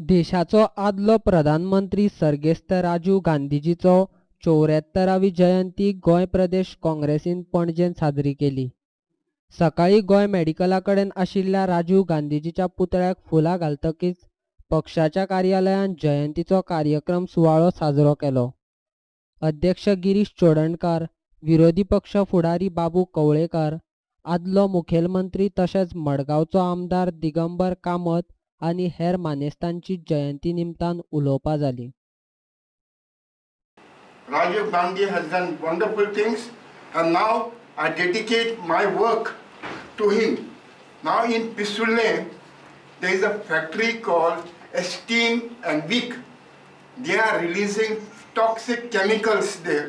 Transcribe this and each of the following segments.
देशाचो आदलो प्रधानमंत्री सर्गेस्त राजीव गांधीजीचो 74वी जयंती गोंय प्रदेश काँग्रेसीन पणजेन साजरी केली. सकाळी गोंय मेडिकला कडेन आशिल्ल्या राजीव गांधीजीच्या पुतळ्याक फुलां घालतकीच पक्षाच्या कार्यालयान जयंतीचो कार्यक्रम सुवाळो साजरो केलो. अध्यक्ष गिरीश चोडणकार, विरोधी पक्ष फुडारी बाबू कवळेकार, आदलो मुखेलमंत्री तशेंच मडगांवचो आमदार दिगंबर कामत आनी हेर मानेस्तांची जयंती निमतान उलोवपां जाली. Rajiv Gandhi has done wonderful things, and now I dedicate my work to him. Now in Pisulne, there is a factory called Esteem and Wick. They are releasing toxic chemicals there.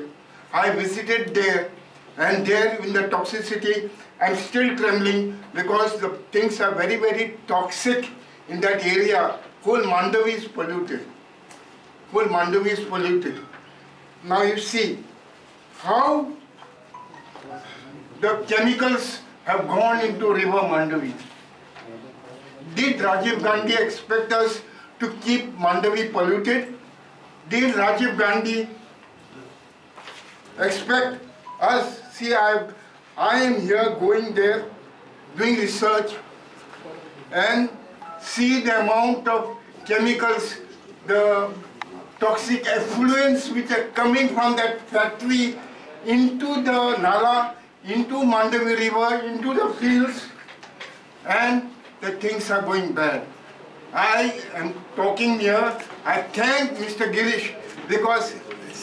I visited there, and there in the toxicity, I'm still trembling because the things are very, very toxic in that area. Whole Mandavi is polluted. Whole Mandavi is polluted. Now you see how the chemicals have gone into river Mandavi. Did Rajiv Gandhi expect us to keep Mandavi polluted? Did Rajiv Gandhi expect us? See, I am here going there, doing research, and see the amount of chemicals, the toxic effluents which are coming from that factory into the Nala, into Mandavi river, into the fields, and the things are going bad. I am talking here, I thank Mr. Girish because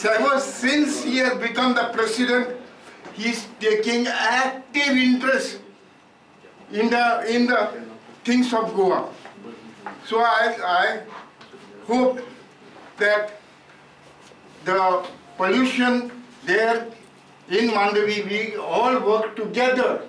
ever since he has become the president, he is taking active interest in the things of Goa. So I hope that the pollution there in Mandavi, we all work together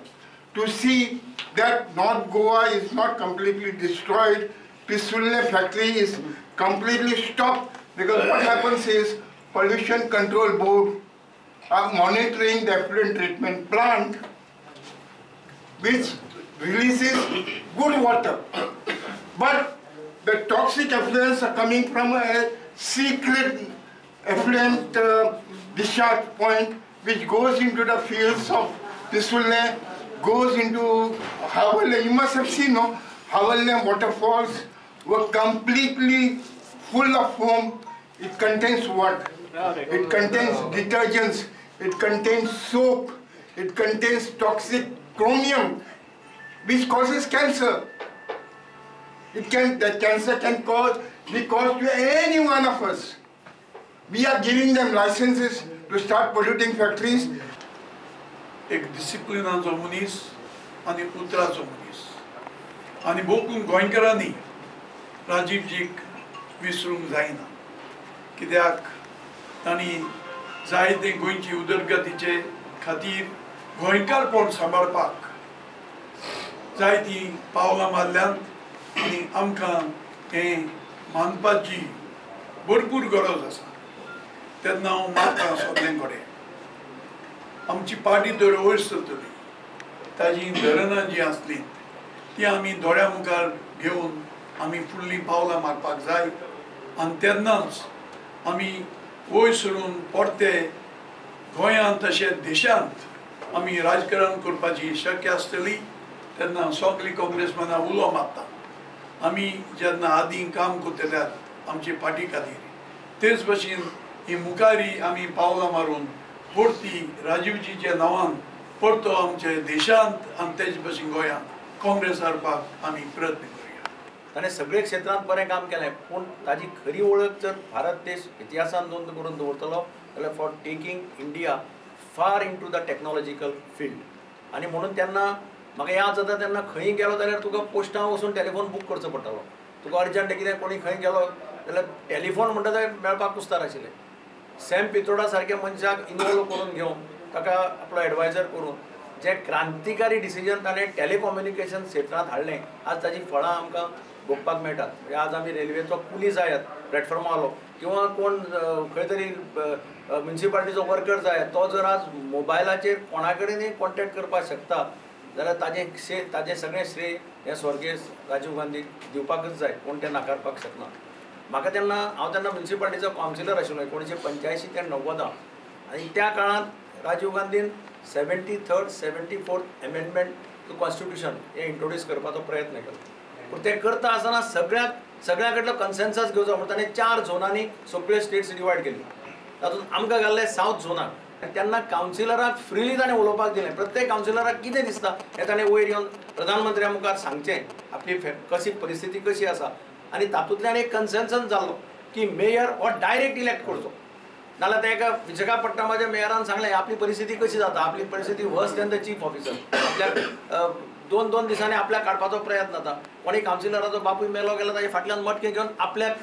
to see that North Goa is not completely destroyed. Pisulne factory is completely stopped because what happens is Pollution Control Board are monitoring the effluent treatment plant which releases good water. But the toxic effluents are coming from a secret effluent discharge point which goes into the fields of Pisulne, goes into Havalne. You must have seen, no? Havalne waterfalls were completely full of foam. It contains what? It contains detergents, it contains soap, it contains toxic chromium which causes cancer. That cancer can be caused to any one of us. We are giving them licenses to start polluting factories. एक डिसिप्लिनाचो मनीस आनी उतराचो मनीस आनी बोकून गोंयकारांनी राजीवजीक विसरूंक जायना कित्याक तांणी जायते गोंयची उदरगतीचे खातीर गोंयकारपण सांबाळपाक जायतीं पावलां मारल्यांत आनी आमकां हें मानपाची भरपूर गरज आसा. तेन्ना हांव मागतां सगळ्यां कडेन आमची पार्टी तर वयर सरतली ताजी धरणां जीं आसलीं तीं आमी दोळ्या मुखार घेवन आमी फुडलीं पावलां मारपाक जाय आनी तेन्नाच आमी वयर सरून परते गोंयांत तशेंच देशांत आमी राजकारण करपाची शक्य आसतली. तेन्ना सगळीं काँग्रेसमॅनां उलो मारता आमी जेन्ना आदीं काम करतल्यात आमचे पार्टी खातीर तेच भशेन ही मुखारी आमी पावलां मारून परती राजीवजीच्या नांवान परतो आमच्या देशांत आनी तेच भशेन गोंयांत काँग्रेस हाडपाक आमी प्रयत्न करुया. ताणें सगळे क्षेत्रांत बरें काम केलें पूण ताजी खरी वळख जर भारत देश इतिहासान नोंद करून दवरतलो जाल्यार for taking India far into the technological field. आनी म्हणून तेन्ना म्हाका याद जाता तेन्ना खंय गेलो जाल्यार तुका पोस्टां वचून टॅलिफोन बूक करचो पडटालो. तुका अर्जंट कितें कोणी खंय गेलो जाल्यार टॅलिफोन म्हणटा तें मेळपाक कुस्तार आशिल्लें. सॅम पित्रोडा सारक्या मनशाक इनवॉल्व करून घेवन ताका आपलो एडवायजर करून जे क्रांतिकारी डिसिजन ताणें टॅलिकम्युनिकेशन क्षेत्रांत हाडलें आज ताजी फळां आमकां भोगपाक मेळटात. म्हणजे आज आमी रेल्वेचो पुलीस जायात प्लॅटफॉर्मार आलो किंवा कोण खंय तरी म्युनिसिपालिटीचो वर्कर जाय तो जर आज मोबायलाचेर कोणा कडेनय कॉन्टॅक्ट करपाक शकता जाल्यार ताजें सगळें श्रेय हे स्वर्गीय राजीव गांधी दिवपाकच जाय कोण तें नाकारपाक शकना. म्हाका तेन्ना हांव तेन्ना म्युनिसिपालिटीचो कावन्सिलर आशिल्लो 1985 ते 90 आनी त्या काळांत राजीव गांधीन 73rd 74th amendment to constitution हे इंट्रोड्यूस करपाचो प्रयत्न केलो. पूण ते करता आसतना सगळ्या कडलो कन्सेन्सस घेवचो म्हणून ताणें 4 झोनांनी सगळ्यो स्टेट्स डिवायड केली. तातूंत आमकां घाल्ले सावथ झोनाक. तेन्ना कावन्सिलराक फ्रीली ताणें उलोवपाक दिलें. प्रत्येक कावन्सिलराक कितें दिसता हें ताणें वयर येवन प्रधानमंत्र्या मुखार सांगचें, आपली कशी परिस्थिती कशी आसा. आनी तातूंतल्यान एक कन्सेन्सस जाल्लो की मेयर हो डायरेक्ट इलेक्ट करचो. नाल्यार ते एका विशाखापट्टणाच्या मेयरान सांगलें आपली परिस्थिती कशी जाता, आपली परिस्थिती वर्स दॅन द चीफ ऑफिसर. आपल्याक दोन दिसांनी आपल्याक काडपाचो प्रयत्न जाता. कोणी कावन्सिलराचो बापूय मेलो गेलो ताजे फाटल्यान मटके घेवन आपल्याक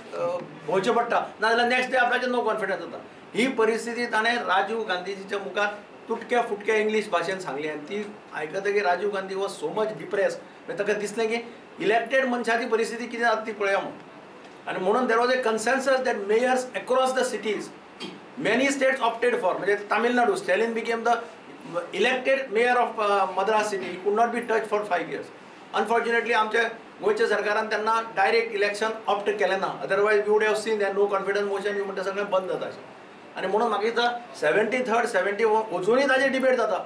भोंवचें पडटा, नाजाल्यार नेक्स्ट डे आपल्याचेर नो कॉन्फिडन्स जाता. ही परिस्थिती ताणें राजीव गांधीजीच्या मुखार तुटक्या फुटक्या इंग्लीश भाशेन सांगली आनी ती आयकतकीर Rajiv Gandhi was so much depress. मागीर ताका दिसलें की इलेक्टेड मनशाची परिस्थिती कितें जाता ती पळया म्हणून. आनी म्हणून there was a consensus that mayors across the cities many states opted for. म्हणजे Tamil Nadu, Stalin became the elected mayor of Madras city. He could not be touched for 5 years. Unfortunately, आमच्या गोयच्या सरकारान त्यांना direct election opt केलें ना. Otherwise we would have seen that no confidence motion be म्हणटा सगळें बंद जाता अशें. आनी म्हणून म्हाका दिसता 73rd 74 अजुनूय ताजेर डिबेट जाता.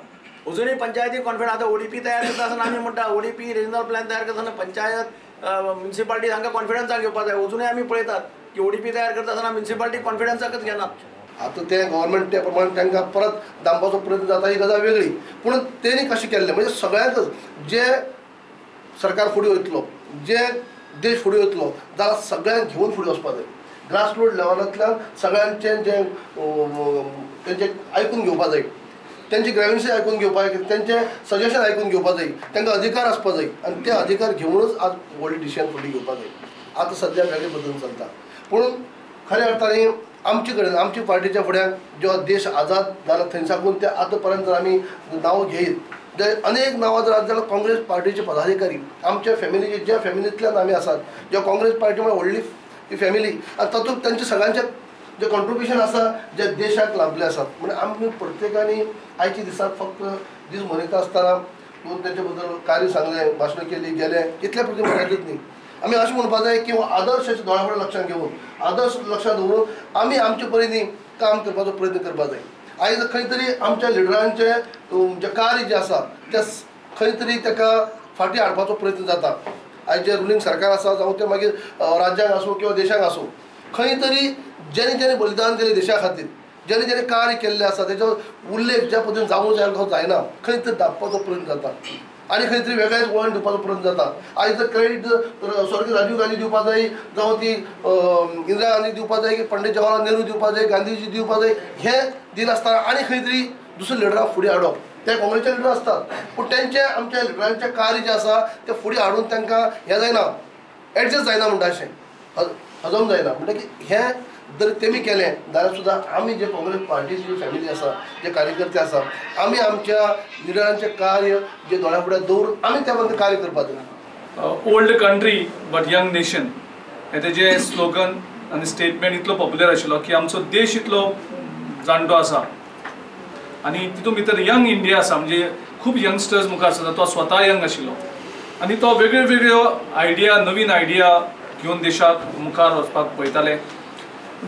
अजुनूय पंचायती कॉन्फिडन्स आतां ODP तयार करता आसतना आमी म्हणटा ODP रिजनल प्लॅन तयार करता आसतना पंचायत म्युनिसिपालिटी तांकां कॉन्फिडन्साक घेवपाक जाय. अजुनूय आमी पळयतात की ODP तयार करता आसतना म्युनिसिपालिटी कॉन्फिडन्साकच घेनात. आता ते गव्हर्नमेंट त्या प्रमाणे तांकां परत दामपाचो प्रयत्न जाता ही गजाल वेगळी. पूण तेणी कशें केल्लें म्हणजे सगळ्यांकच जे सरकार फुडें वयतलो, जे देश फुडें वयतलो जाल्यार सगळ्यांक घेवन फुडें वचपाक जाय. ग्रासरूट लेवलांतल्यान सगळ्यांचें जे तेंचें आयकून घेवपाक जाय, तेंची ग्रॅव्हन्सी आयकून घेवपाक जाय, तेंचें सजेशन आयकून घेवपाक जाय, तांकां अधिकार आसपाक जाय आनी ते अधिकार घेवनूच आज व्हडले डिसिजन फुडें घेवपाक जाय. आतां सद्या वेगळे पद्दतीन चलता. पूण खऱ्या अर्थांनी आमचे कडेन आमच्या पार्टीच्या फुड्यान जो देश आजाद जाला थंय साकून ते आतां पर्यंत जर आमी नांव घेयत जे अनेक नांवां जर जाल्यार काँग्रेस पार्टीचे पदाधिकारी आमच्या फॅमिलीचे ज्या फॅमिलींतल्यान आमी आसात, ज्या काँग्रेस पार्टी म्हळ्यार व्हडली ती फॅमिली आनी तातूंत तांचे सगळ्यांचें जे कॉन्ट्रिब्युशन आसा जे देशाक लाभले आसात. म्हणजे आमी प्रत्येकानी आयच्या दिसाक फक्त दीस मनयता आसतना तेंचे बद्दल कार्य सांगलें, भाशणां केली गेले इतल्या पुरती मर्यादीत न्ही. आमी अशें म्हणपाक जाय की आदर्श दोळ्या फुडें लक्षांत घेवन आदर्श लक्षांत दवरून आमी आमचे परीनी काम करपाचो प्रयत्न करपाक जाय. आयज खंय तरी आमच्या लिडरांचे जे कार्य जे आसा ते खंय तरी ताका फाटीं हाडपाचो प्रयत्न जाता. आयज जे रुलींग सरकार आसा जावं ते मागीर राज्यांक आसूं किंवा देशाक आसूं, खंय तरी जेणे बलिदान दिलें देशा खातीर, जेणे कार्य केल्लें आसा तेजो उल्लेख ज्या पद्दतीन जावूं जाय तो जायना, खंय तरी दाखपाचो प्रयत्न जाता आनी खंय तरी वेगळेच वळण दिवपाचो प्रयत्न जाता. आयज जर क्रेडीट स्वर्गीय राजीव गांधी दिवपाक जाय, जावं ती इंदिरा गांधी दिवपाक जाय, की पंडीत जवाहरलाल नेहरू दिवपाक जाय, गांधीजी दिवपाक जाय, हें दिन आसतना आनी खंय तरी दुसऱ्या लिडराक फुडें हाडप. ते काँग्रेसचे लिडर असतात पूण तेंचे आमच्या लिडरांचें कार्य जें आसा तें फुडें हाडून तांकां हें जायना, एडजस्ट जायना म्हणटा अशें हजम जायना. म्हणटा की हें जर तेमी केलें जाल्यार सुद्दां आमी जे काँग्रेस पार्टीची फॅमिली आसा, जे कार्यकर्ते आसा, आमी आमच्या लिडरांचें कार्य जे दोळ्या फुड्यान दवरून आमी त्या बद्दल कार्य करपाक जाय. Old country but young nation हें तेजें स्लोगन आनी स्टेटमेंट इतलो पॉप्युलर आशिल्लो की आमचो देश इतलो जाणटो आसा आनी तितून भितर यंग इंडिया आसा. म्हणजे खूब यंगस्टर्स मुखार आसा, तो स्वता यंग आशिल्लो आनी तो वेगळ्यो वेगळ्यो आयडिया, नवीन आयडिया घेवन देशाक मुखार वचपाक पळयताले.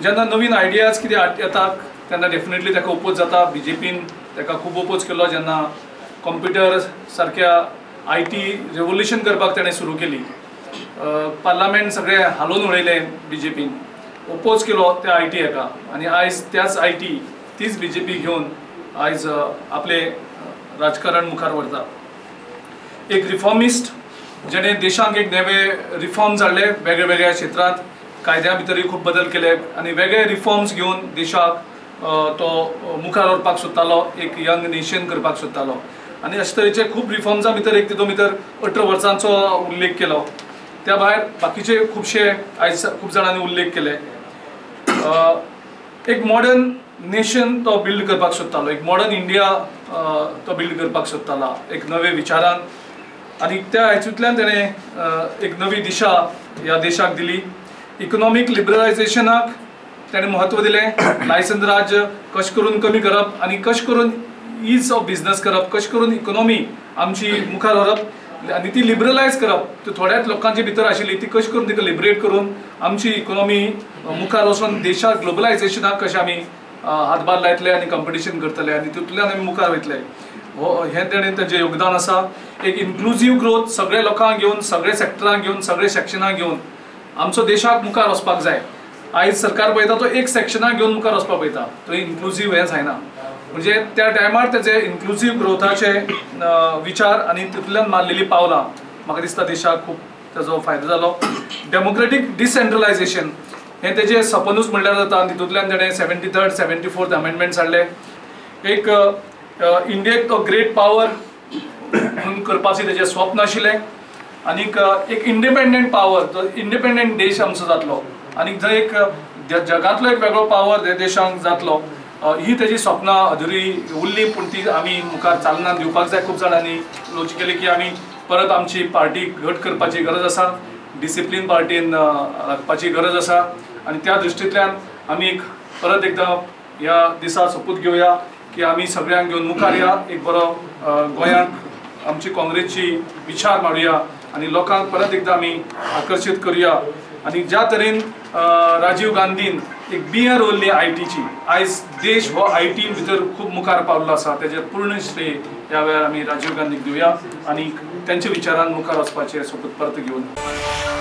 जेन्ना नवीन आयडियाज कितें येतात तेन्ना डेफिनेटली ताका ओपोज जाता. BJPन ताका खूब ओपोज केलो जेन्ना कंप्युटर सारक्या IT रेवोल्युशन करपाक ताणें सुरू केली. पार्लमेंट सगळें हालोवन उडयलें BJPन, ओपोज केलो त्या IT हेका आनी आयज त्याच IT तीच BJP घेवन आयज आपले राजकारण मुखार व्हरता. एक रिफॉर्मिस्ट जेणे देशाक एक नवे रिफॉर्म्स हाडले वेगळ्या वेगळ्या क्षेत्रांत, कायद्या भितरय खूब बदल केले आनी वेगळे रिफॉर्म्स घेवन देशाक तो मुखार व्हरपाक सोदतालो, एक यंग नेशन करपाक सोदतालो. आनी अशे तरेचे खूब रिफॉर्म्सा भितर एक तितून भितर 18 वर्सांचो उल्लेख केलो. त्या भायर बाकीचे खुबशे आयज खूब जाणांनी उल्लेख केले. एक मॉडर्न नेशन तो बिल्ड करपाक सोदतालो, एक मॉडर्न इंडिया तो बिल्ड करपाक सोदतालो एक नवे विचारान. आनी त्या हेतूंतल्यान ताणें एक नवी दिशा ह्या देशाक दिली. इकॉनॉमिक लिबरलायझेशनाक ताणें म्हत्व दिलें. लायसन्स राज कशें करून कमी करप आनी कशें करून ईज ऑफ बिजनस करप, कशें करून इकॉनॉमी आमची मुखार व्हरप आनी ती लिबरलायज करप ती थोड्याच लोकांचे भितर आशिल्ली ती कशी करून तिका लिबरेट करून आमची इकॉनॉमी मुखार वचून देशाक ग्लोबलायझेशनाक कशें आमी हातभार लायतले आनी कंपिटिशन करतले आनी तितूंतल्यान आमी मुखार वयतले हें तेजें योगदान आसा. एक इन्क्लुझीव ग्रोथ सगळे लोकांक घेवन सगळे सॅक्टरांक घेवन सगळे सेक्शनाक घेवन आमचो देशाक मुखार वचपाक जाय. आयज सरकार पळयता तो एक सेक्शनाक घेवन मुखार वचपाक पळयता तो इन्क्लुझीव हें जायना. म्हणजे त्या टायमार तेजे इन्क्लुझीव ग्रोथाचे विचार आनी तितूंतल्यान मारलेली पावलां म्हाका दिसता देशाक खूब तेजो फायदो जालो. डेमोक्रेटीक डिसेंट्रलायझेशन हें तेजें सपनूच म्हणल्यार जाता आनी तितूंतल्यान तेणें 73rd 74th अमेंडमेंट्स हाडले. एक इंडियेक ग्रेट पावर म्हणून करपाचें तेजें स्वप्न आशिल्लें आनीक एक इंडिपेंडंट पावर जो इंडिपेंडंट देश आमचो जातलो आनी जंय एक जगांतलो एक वेगळो पावर ह्या देशांक जातलो ही तेजी स्वप्नां अधुरी उरली पूण ती आमी मुखार चालना दिवपाक जाय. खूब जाणांनी लोचिकली की आमी परत आमची पार्टी घट करपाची गरज आसा डिसिप्लीन पार्टीन राखपाची गरज आसा आनी त्या दृश्टींतल्यान आमी एक परत एकदां ह्या दिसा सोपूत घेवया की आमी सगळ्यांक घेवन मुखार या एक बरो गोंयांक आमची काँग्रेसची विचार मांडुया आनी लोकांक परत एकदां आमी आकर्शीत करुया. आनी ज्या तरेन राजीव गांधीन एक बियर रोवल्ली आयटीची आयज देश हो आयटी भितर खूब मुखार पावल्लो आसा तेजें पूर्ण श्रेय ह्या वेळार आमी राजीव गांधीक दिवया आनी तेंच्या विचारान मुखार वचपाचें सोबत परत घेवन